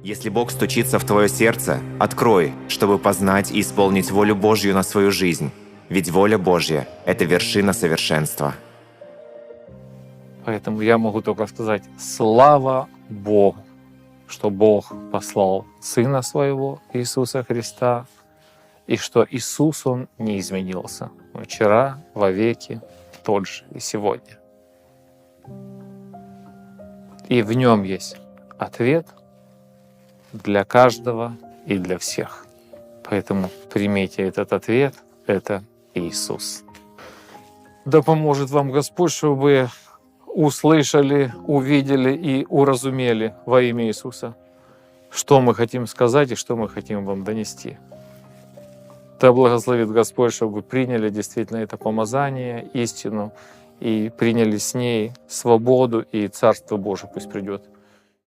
Если Бог стучится в твое сердце, открой, чтобы познать и исполнить волю Божью на свою жизнь. Ведь воля Божья – это вершина совершенства. Поэтому я могу только сказать: слава Богу, что Бог послал Сына Своего, Иисуса Христа, и что Иисус, Он не изменился. Вчера, вовеки, тот же и сегодня. И в Нем есть ответ для каждого и для всех. Поэтому примите этот ответ — это Иисус. Да поможет вам Господь, чтобы вы услышали, увидели и уразумели во имя Иисуса, что мы хотим сказать и что мы хотим вам донести. Да благословит Господь, чтобы вы приняли действительно это помазание, истину, и приняли с ней свободу, и Царство Божие пусть придет